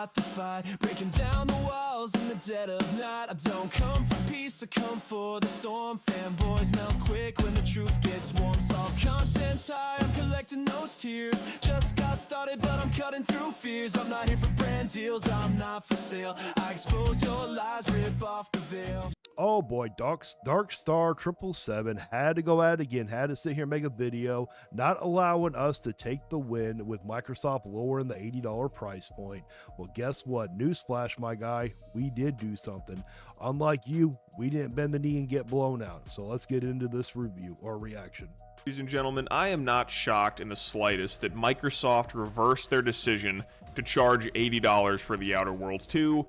start the fight, breaking down the walls in the dead of night. I don't come for peace, I come for the storm. Fanboys melt quick when the truth gets warm. All content's high, I'm collecting those tears. Just got started, but I'm cutting through fears. I'm not here for brand deals, I'm not for sale. I expose your lies, rip off the veil. Oh boy, Dark Star 777 had to go at it again, had to sit here and make a video, not allowing us to take the win with Microsoft lowering the $80 price point. Well, guess what? Newsflash, my guy, we did do something. Unlike you, we didn't bend the knee and get blown out. So let's get into this review or reaction. Ladies and gentlemen, I am not shocked in the slightest that Microsoft reversed their decision to charge $80 for The Outer Worlds 2.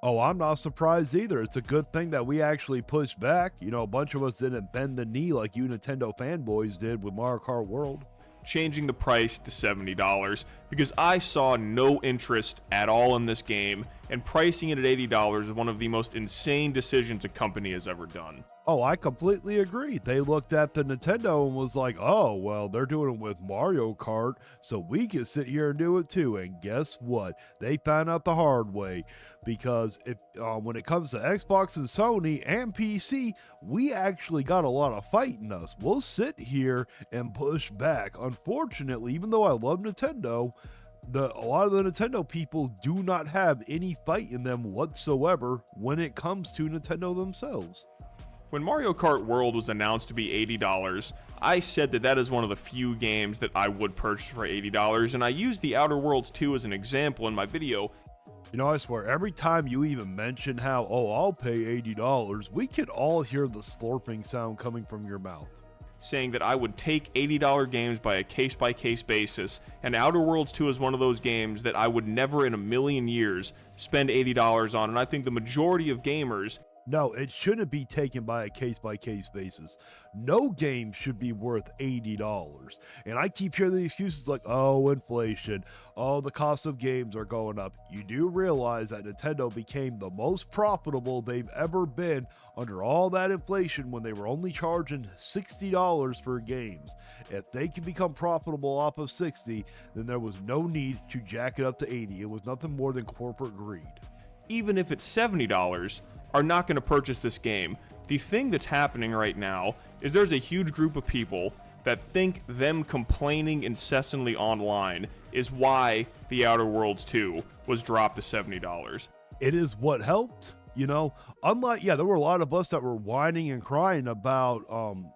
Oh, I'm not surprised either. It's a good thing that we actually pushed back. You know, a bunch of us didn't bend the knee like you Nintendo fanboys did with Mario Kart World. Changing the price to $70 because I saw no interest at all in this game, and pricing it at $80 is one of the most insane decisions a company has ever done. Oh, I completely agree. They looked at the Nintendo and was like, oh, well, they're doing it with Mario Kart, so we can sit here and do it too. And guess what? They found out the hard way, because if when it comes to Xbox and Sony and PC, we actually got a lot of fight in us. We'll sit here and push back. Unfortunately, even though I love Nintendo, a lot of the Nintendo people do not have any fight in them whatsoever when it comes to Nintendo themselves. When Mario Kart World was announced to be $80, I said that is one of the few games that I would purchase for $80, and I used The Outer Worlds 2 as an example in my video. You know, I swear, every time you even mention how, oh, I'll pay $80, we can all hear the slurping sound coming from your mouth. Saying that I would take $80 games by a case-by-case basis, and Outer Worlds 2 is one of those games that I would never in a million years spend $80 on, and I think the majority of gamers... No, it shouldn't be taken by a case-by-case basis. No game should be worth $80. And I keep hearing the excuses like, oh, inflation, oh, the cost of games are going up. You do realize that Nintendo became the most profitable they've ever been under all that inflation when they were only charging $60 for games. If they can become profitable off of 60, then there was no need to jack it up to 80. It was nothing more than corporate greed. Even if it's $70, are not going to purchase this game. The thing that's happening right now is there's a huge group of people that think them complaining incessantly online is why The Outer Worlds 2 was dropped to $70. It is what helped, you know. Unlike, yeah, there were a lot of us that were whining and crying about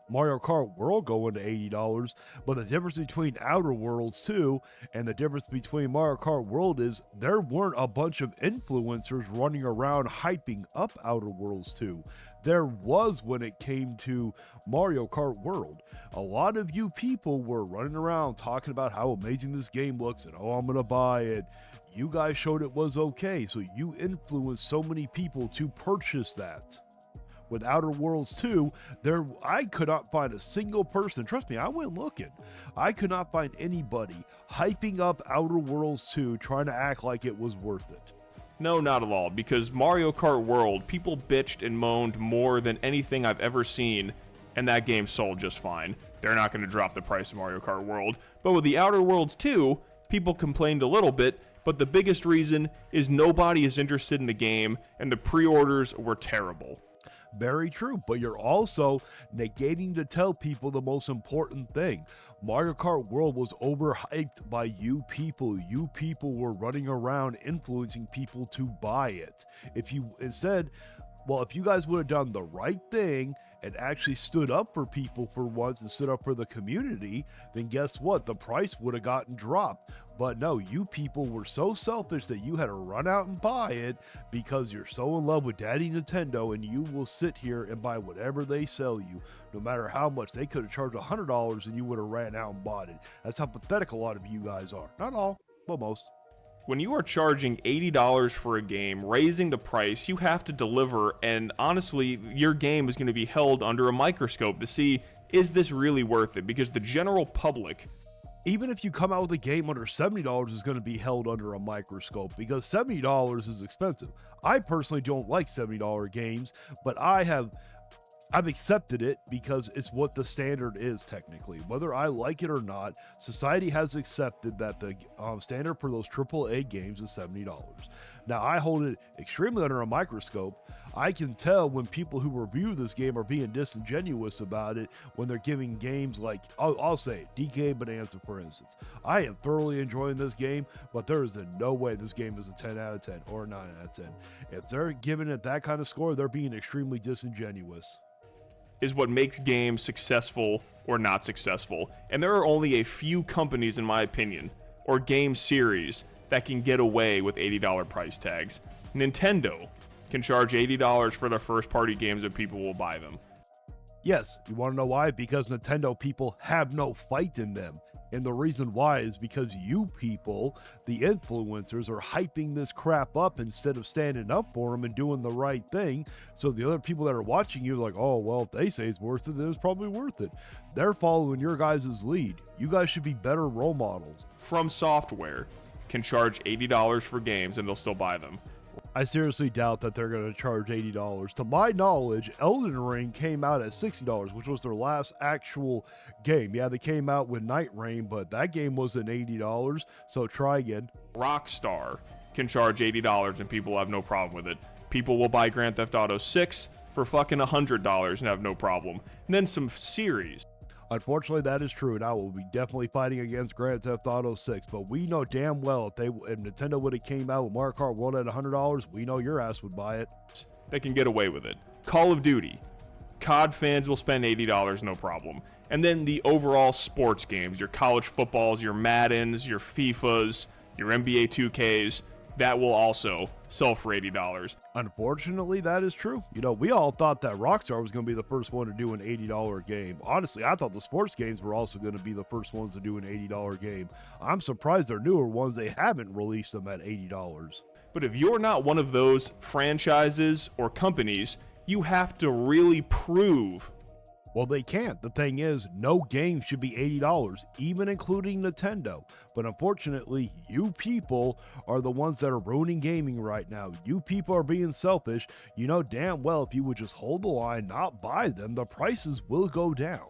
Mario Kart World going to $80, but the difference between Outer Worlds 2 and the difference between Mario Kart World is there weren't a bunch of influencers running around hyping up Outer Worlds 2. There was when it came to Mario Kart World. A lot of you people were running around talking about how amazing this game looks and, oh, I'm gonna buy it. You guys showed it was okay, so you influenced so many people to purchase that. With Outer Worlds 2, I could not find a single person, trust me, I went looking. I could not find anybody hyping up Outer Worlds 2 trying to act like it was worth it. No, not at all, because Mario Kart World, people bitched and moaned more than anything I've ever seen, and that game sold just fine. They're not going to drop the price of Mario Kart World. But with The Outer Worlds 2, people complained a little bit, but the biggest reason is nobody is interested in the game, and the pre-orders were terrible. Very true, but you're also negating to tell people the most important thing. Mario Kart World was overhyped by you people. You people were running around influencing people to buy it. If you guys would have done the right thing and actually stood up for people for once and stood up for the community, then guess what? The price would have gotten dropped. But no, you people were so selfish that you had to run out and buy it because you're so in love with Daddy Nintendo, and you will sit here and buy whatever they sell you, no matter how much. They could have charged $100 and you would have ran out and bought it. That's how pathetic a lot of you guys are. Not all, but most. When you are charging $80 for a game, raising the price, you have to deliver, and honestly, your game is going to be held under a microscope to see, is this really worth it? Because the general public, even if you come out with a game under $70, is going to be held under a microscope, because $70 is expensive. I personally don't like $70 games, but I have I've accepted it because it's what the standard is technically. Whether I like it or not, society has accepted that the standard for those AAA games is $70. Now, I hold it extremely under a microscope. I can tell when people who review this game are being disingenuous about it when they're giving games like, I'll say it, DK Bonanza, for instance. I am thoroughly enjoying this game, but there is no way this game is a 10 out of 10 or a 9 out of 10. If they're giving it that kind of score, they're being extremely disingenuous. Is what makes games successful or not successful. And there are only a few companies, in my opinion, or game series that can get away with $80 price tags. Nintendo can charge $80 for their first party games and people will buy them. Yes, you want to know why? Because Nintendo people have no fight in them. And the reason why is because you people, the influencers, are hyping this crap up instead of standing up for them and doing the right thing. So the other people that are watching you are like, oh, well, if they say it's worth it, then it's probably worth it. They're following your guys' lead. You guys should be better role models. From Software can charge $80 for games and they'll still buy them. I seriously doubt that they're going to charge $80. To my knowledge, Elden Ring came out at $60, which was their last actual game. Yeah, they came out with Night Rain, but that game wasn't $80, so try again. Rockstar can charge $80 and people have no problem with it. People will buy Grand Theft Auto 6 for fucking $100 and have no problem. And then some series. Unfortunately, that is true, and I will be definitely fighting against Grand Theft Auto 6, but we know damn well if Nintendo would have came out with Mario Kart World at $100, we know your ass would buy it. They can get away with it. Call of Duty. COD fans will spend $80, no problem. And then the overall sports games, your college footballs, your Maddens, your FIFAs, your NBA 2Ks, that will also sell for $80. Unfortunately, that is true. You know, we all thought that Rockstar was going to be the first one to do an $80 game. Honestly, I thought the sports games were also going to be the first ones to do an $80 game. I'm surprised their newer ones, they haven't released them at $80. But if you're not one of those franchises or companies, you have to really prove. Well, they can't. The thing is, no game should be $80, even including Nintendo. But unfortunately, you people are the ones that are ruining gaming right now. You people are being selfish. You know damn well if you would just hold the line, not buy them, the prices will go down.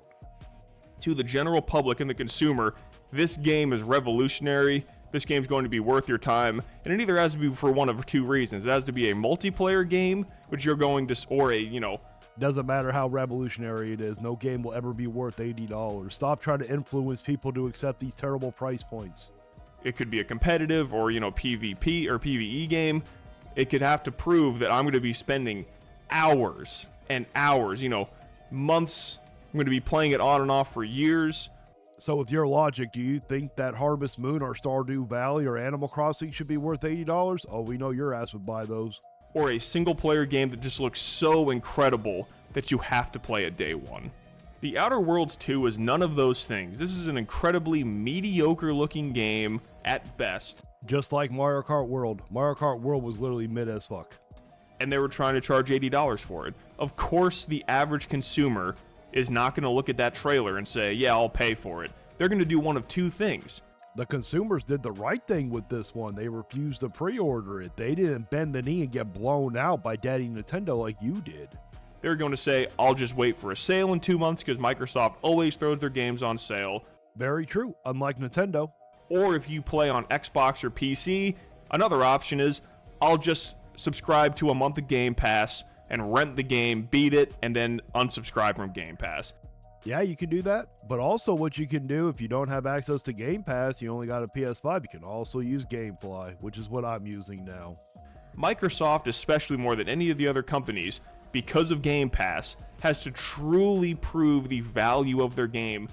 To the general public and the consumer, this game is revolutionary. This game's going to be worth your time, and it either has to be for one of two reasons. It has to be a multiplayer game, which you're going to, or a, Doesn't matter how revolutionary it is, no game will ever be worth $80. Stop trying to influence people to accept these terrible price points. It could be a competitive or, PvP or PvE game. It could have to prove that I'm going to be spending hours and hours, months. I'm going to be playing it on and off for years. So with your logic, do you think that Harvest Moon or Stardew Valley or Animal Crossing should be worth $80? Oh, we know your ass would buy those. Or a single player game that just looks so incredible that you have to play it day one. The Outer Worlds 2 is none of those things. This is an incredibly mediocre looking game at best. Just like Mario Kart World. Mario Kart World was literally mid as fuck. And they were trying to charge $80 for it. Of course, the average consumer is not going to look at that trailer and say, yeah, I'll pay for it. They're going to do one of two things. The consumers did the right thing with this one. They refused to pre-order it. They didn't bend the knee and get blown out by Daddy Nintendo like you did. They're going to say, I'll just wait for a sale in 2 months because Microsoft always throws their games on sale. Very true, unlike Nintendo. Or if you play on Xbox or PC, another option is, I'll just subscribe to a month of Game Pass and rent the game, beat it, and then unsubscribe from Game Pass. Yeah, you can do that. But also what you can do if you don't have access to Game Pass, you only got a PS5, you can also use GameFly, which is what I'm using now. Microsoft, especially more than any of the other companies, because of Game Pass, has to truly prove the value of their game.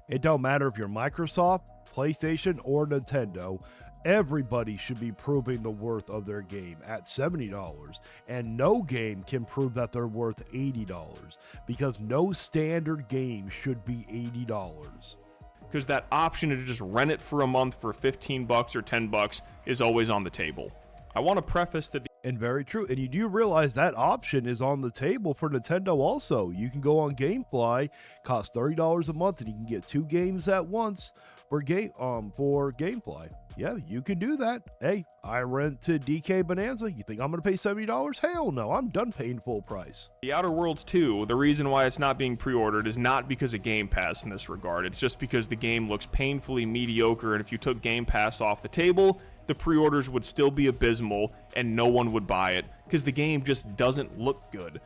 It don't matter if you're Microsoft, PlayStation, or Nintendo. Everybody should be proving the worth of their game at $70, and no game can prove that they're worth $80 because no standard game should be $80. Because that option to just rent it for a month for $15 or $10 is always on the table. I want to preface that. And very true. And you do realize that option is on the table for Nintendo also. You can go on GameFly, costs $30 a month, and you can get 2 games at once for GameFly. Yeah, you can do that. Hey, I rented DK Bonanza. You think I'm going to pay $70? Hell no, I'm done paying full price. The Outer Worlds 2, the reason why it's not being pre-ordered is not because of Game Pass in this regard. It's just because the game looks painfully mediocre, and if you took Game Pass off the table, the pre-orders would still be abysmal and no one would buy it because the game just doesn't look good.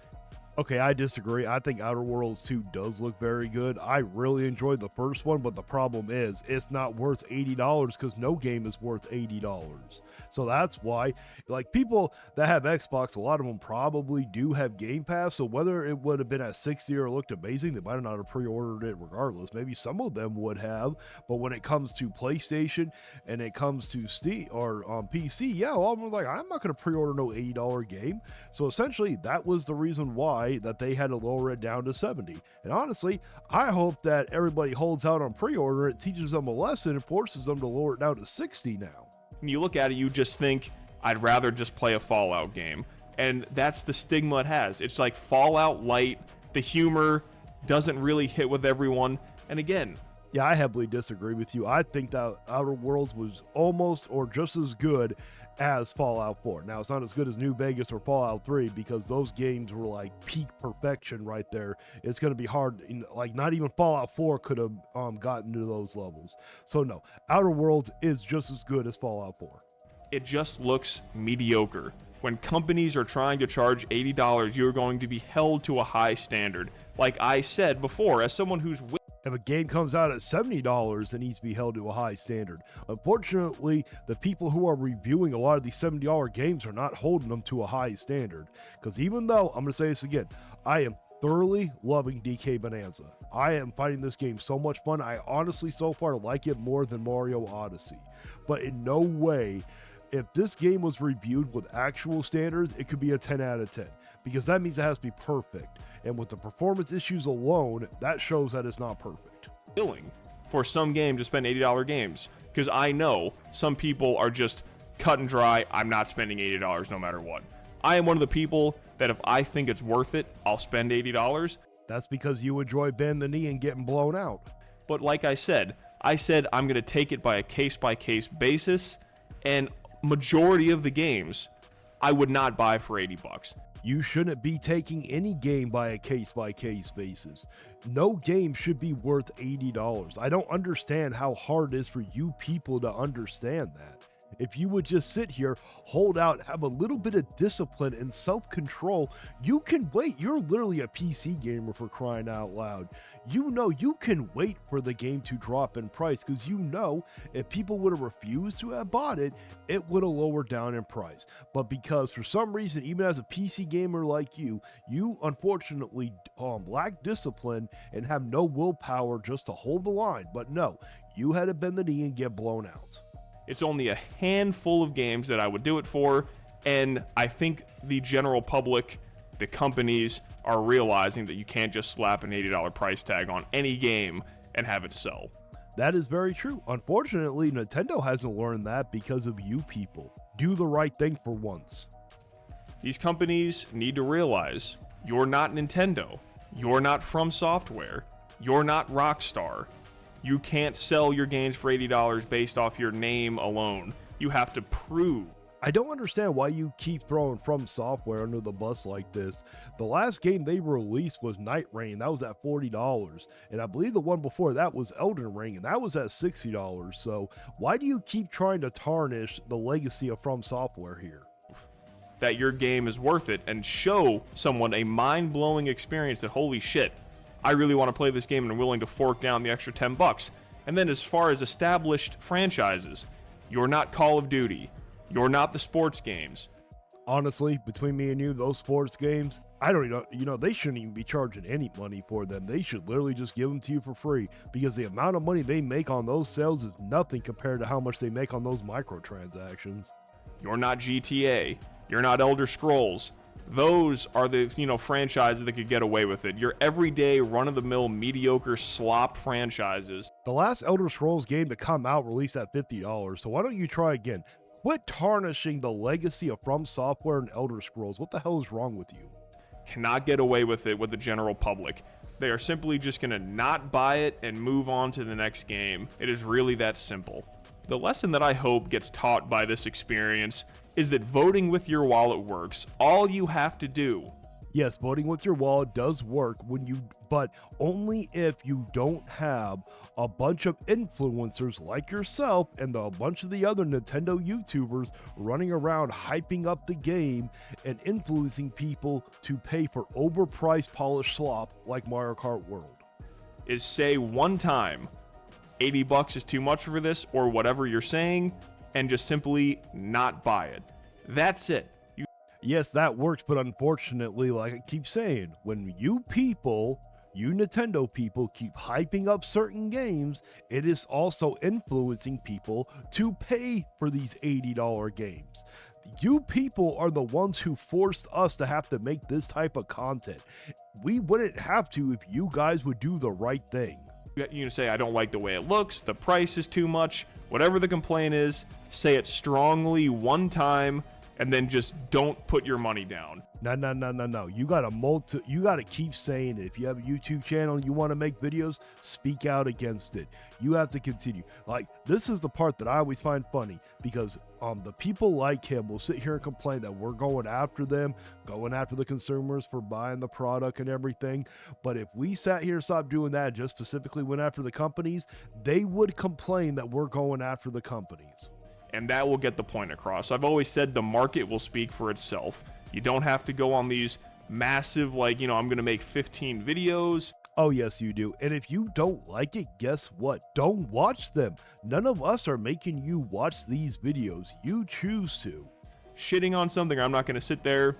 Okay, I disagree. I think Outer Worlds 2 does look very good. I really enjoyed the first one, but the problem is it's not worth $80 because no game is worth $80. So that's why, like, people that have Xbox, a lot of them probably do have Game Pass. So whether it would have been at 60 or looked amazing, they might not have pre-ordered it regardless. Maybe some of them would have, but when it comes to PlayStation and it comes to Steam or PC, yeah, all of them were like, I'm not going to pre-order no $80 game. So essentially, that was the reason why that they had to lower it down to 70. And honestly, I hope that everybody holds out on pre-order. It teaches them a lesson and forces them to lower it down to 60 now. When you look at it, you just think, I'd rather just play a Fallout game. And that's the stigma it has. It's like Fallout Light. The humor doesn't really hit with everyone. And again, yeah, I heavily disagree with you. I think that Outer Worlds was almost or just as good as Fallout 4. Now, it's not as good as New Vegas or Fallout 3 because those games were like peak perfection right there. It's going to be hard. Like, not even Fallout 4 could have gotten to those levels. So, no, Outer Worlds is just as good as Fallout 4. it just looks mediocre. When companies are trying to charge $80, you're going to be held to a high standard. Like I said before, as someone who's if a game comes out at $70, it needs to be held to a high standard. Unfortunately, the people who are reviewing a lot of these $70 games are not holding them to a high standard. Because even though, I'm going to say this again, I am thoroughly loving DK Bonanza. I am finding this game so much fun. I honestly so far like it more than Mario Odyssey. But in no way, if this game was reviewed with actual standards, it could be a 10 out of 10. Because that means it has to be perfect. And with the performance issues alone, that shows that it's not perfect. Willing for some game to spend $80 games, because I know some people are just cut and dry. I'm not spending $80 no matter what. I am one of the people that if I think it's worth it, I'll spend $80. That's because you enjoy bending the knee and getting blown out. But like I said I'm going to take it by a case-by-case basis, and majority of the games I would not buy for $80. You shouldn't be taking any game by a case-by-case basis. No game should be worth $80. I don't understand how hard it is for you people to understand that. If you would just sit here, hold out, have a little bit of discipline and self-control, you can wait. You're literally a PC gamer, for crying out loud. You know you can wait for the game to drop in price, because you know if people would have refused to have bought it, it would have lowered down in price. But because for some reason, even as a PC gamer like you unfortunately lack discipline and have no willpower just to hold the line. But no, you had to bend the knee and get blown out. It's only a handful of games that I would do it for, and I think the general public, the companies, are realizing that you can't just slap an $80 price tag on any game and have it sell. That is very true. Unfortunately, Nintendo hasn't learned that because of you people. Do the right thing for once. These companies need to realize you're not Nintendo. You're not From Software. You're not Rockstar. You can't sell your games for $80 based off your name alone. You have to prove. I don't understand why you keep throwing From Software under the bus like this. The last game they released was Night Rain. That was at $40. And I believe the one before that was Elden Ring, and that was at $60. So why do you keep trying to tarnish the legacy of From Software here? That your game is worth it and show someone a mind-blowing experience that, holy shit, I really want to play this game and I'm willing to fork down the extra $10. And then as far as established franchises, you're not Call of Duty. You're not the sports games. Honestly, between me and you, those sports games, I don't know, they shouldn't even be charging any money for them. They should literally just give them to you for free, because the amount of money they make on those sales is nothing compared to how much they make on those microtransactions. You're not GTA. You're not Elder Scrolls. Those are the, franchises that could get away with it. Your everyday, run-of-the-mill, mediocre slop franchises. The last Elder Scrolls game to come out released at $50, so why don't you try again? Quit tarnishing the legacy of From Software and Elder Scrolls. What the hell is wrong with you? Cannot get away with it with the general public. They are simply just going to not buy it and move on to the next game. It is really that simple. The lesson that I hope gets taught by this experience is that voting with your wallet works. All you have to do. Yes, voting with your wallet does work but only if you don't have a bunch of influencers like yourself and a bunch of the other Nintendo YouTubers running around hyping up the game and influencing people to pay for overpriced polished slop like Mario Kart World. Is say one time, $80 is too much for this, or whatever you're saying, and just simply not buy it. That's it. Yes, that works, but unfortunately, like I keep saying, when you Nintendo people keep hyping up certain games, it is also influencing people to pay for these $80 games. You people are the ones who forced us to have to make this type of content. We wouldn't have to if you guys would do the right thing. You can say, I don't like the way it looks, the price is too much, whatever the complaint is, say it strongly one time, and then just don't put your money down. No. You gotta keep saying it. If you have a YouTube channel and you want to make videos, speak out against it. You have to continue. Like, this is the part that I always find funny, because the people like him will sit here and complain that we're going after them, going after the consumers for buying the product and everything. But if we sat here and stopped doing that, just specifically went after the companies, they would complain that we're going after the companies. And that will get the point across. I've always said the market will speak for itself. You don't have to go on these massive, I'm going to make 15 videos. Oh, yes, you do. And if you don't like it, guess what? Don't watch them. None of us are making you watch these videos. You choose to. Shitting on something, I'm not going to sit there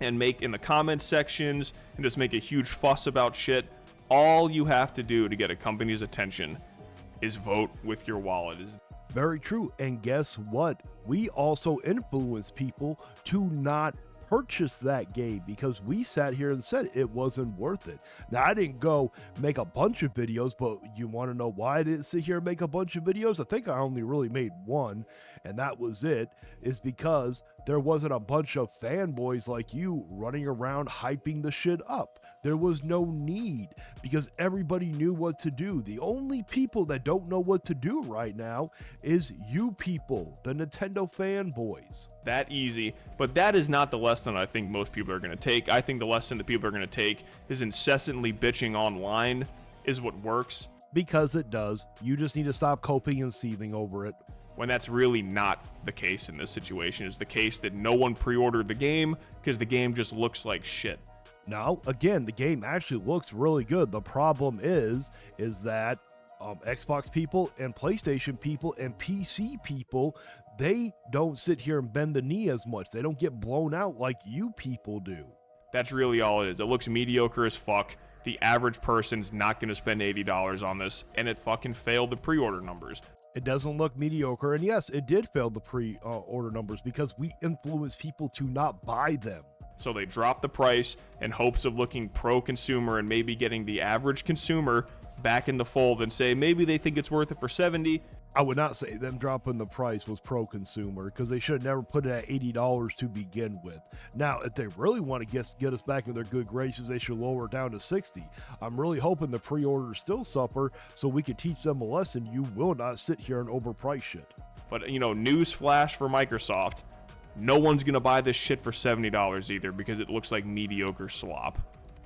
and make in the comments sections and just make a huge fuss about shit. All you have to do to get a company's attention is vote with your wallet. Very true. And guess what? We also influence people to not purchase that game because we sat here and said it wasn't worth it. Now, I didn't go make a bunch of videos, but you want to know why I didn't sit here and make a bunch of videos? I think I only really made one, and that was it, is because there wasn't a bunch of fanboys like you running around hyping the shit up. There was no need because everybody knew what to do. The only people that don't know what to do right now is you people, the Nintendo fanboys. That easy, but that is not the lesson I think most people are going to take. I think the lesson that people are going to take is incessantly bitching online is what works. Because it does. You just need to stop coping and seething over it. When that's really not the case in this situation. It's the case that no one pre-ordered the game because the game just looks like shit. Now, again, the game actually looks really good. The problem is that Xbox people and PlayStation people and PC people, they don't sit here and bend the knee as much. They don't get blown out like you people do. That's really all it is. It looks mediocre as fuck. The average person's not going to spend $80 on this, and it fucking failed the pre-order numbers. It doesn't look mediocre, and yes, it did fail the pre-order numbers because we influence people to not buy them. So they dropped the price in hopes of looking pro-consumer and maybe getting the average consumer back in the fold and say maybe they think it's worth it for $70. I would not say them dropping the price was pro-consumer because they should have never put it at $80 to begin with. Now, if they really want to get us back in their good graces, they should lower it down to $60. I'm really hoping the pre-orders still suffer so we can teach them a lesson. You will not sit here and overprice shit. But, news flash for Microsoft. No one's going to buy this shit for $70 either because it looks like mediocre slop.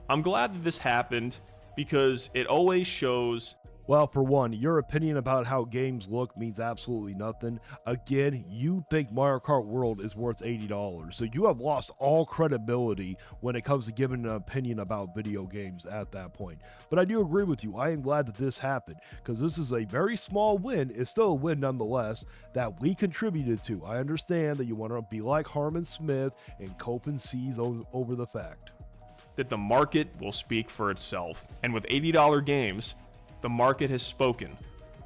I'm glad that this happened because it always shows... Well, for one, your opinion about how games look means absolutely nothing. Again, you think Mario Kart World is worth $80, so you have lost all credibility when it comes to giving an opinion about video games at that point. But I do agree with you. I am glad that this happened, because this is a very small win. It's still a win nonetheless that we contributed to. I understand that you want to be like Harmon Smith and cope and seize over the fact that the market will speak for itself. And with $80 games, the market has spoken.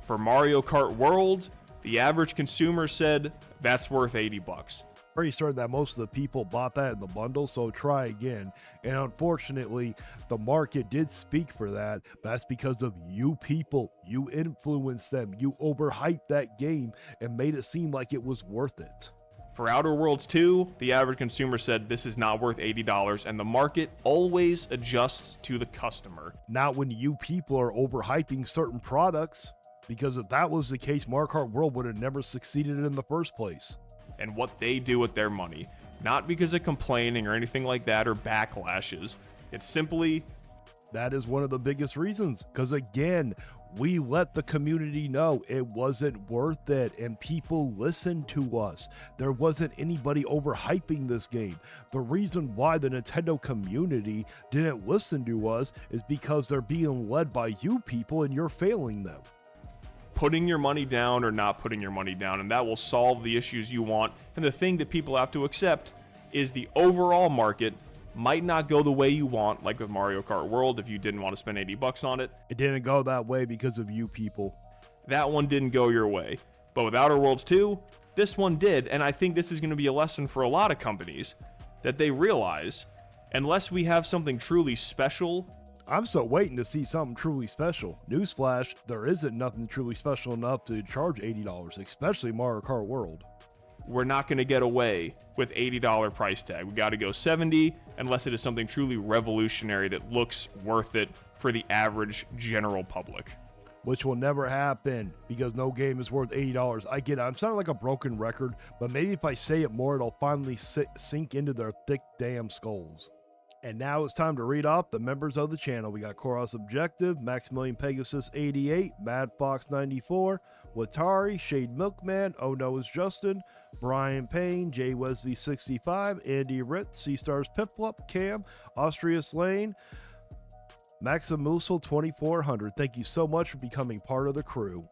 For Mario Kart World, the average consumer said that's worth $80. Pretty certain that most of the people bought that in the bundle, so try again. And unfortunately, the market did speak for that, but that's because of you people. You influenced them. You overhyped that game and made it seem like it was worth it. For Outer Worlds 2, the average consumer said this is not worth $80, and the market always adjusts to the customer. Not when you people are overhyping certain products. Because if that was the case, Mario Kart World would have never succeeded in the first place. And what they do with their money. Not because of complaining or anything like that or backlashes. It's simply... That is one of the biggest reasons. Because again, we let the community know it wasn't worth it, and people listened to us. There wasn't anybody overhyping this game. The reason why the Nintendo community didn't listen to us is because they're being led by you people and you're failing them. Putting your money down or not putting your money down, and that will solve the issues you want. And the thing that people have to accept is the overall market might not go the way you want, like with Mario Kart World if you didn't want to spend $80 on it. It didn't go that way because of you people. That one didn't go your way. But with Outer Worlds 2, this one did, and I think this is going to be a lesson for a lot of companies that they realize, unless we have something truly special... I'm still waiting to see something truly special. Newsflash, there isn't nothing truly special enough to charge $80, especially Mario Kart World. We're not going to get away with $80 price tag. We got to go $70 unless it is something truly revolutionary that looks worth it for the average general public. Which will never happen because no game is worth $80. I get it. I'm sounding like a broken record, but maybe if I say it more, it'll finally sink into their thick damn skulls. And now it's time to read off the members of the channel. We got GaraOfTheRage, Maximilian Pegasus 88, Mad Fox 94, Watari, Shade Milkman, Oh No It's Justin, Brian Payne, Jay Wesley 65, Andy Ritt, Sea Stars Piplup, Cam, Austrius Lane, Maximusel 2400. Thank you so much for becoming part of the crew.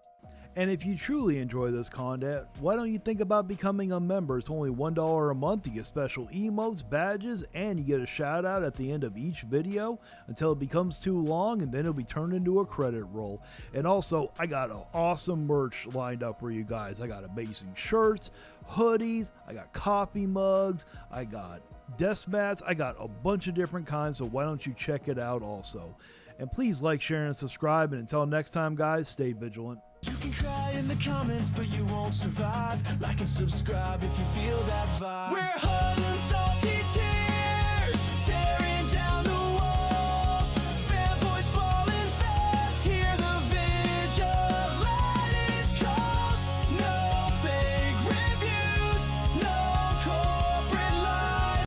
And if you truly enjoy this content, why don't you think about becoming a member? It's only $1 a month. You get special emotes, badges, and you get a shout out at the end of each video until it becomes too long, and then it'll be turned into a credit roll. And also, I got an awesome merch lined up for you guys. I got amazing shirts, hoodies, I got coffee mugs, I got desk mats, I got a bunch of different kinds, so why don't you check it out also. And please like, share, and subscribe, and until next time guys, stay vigilant. You can cry in the comments, but you won't survive. Like and subscribe if you feel that vibe. We're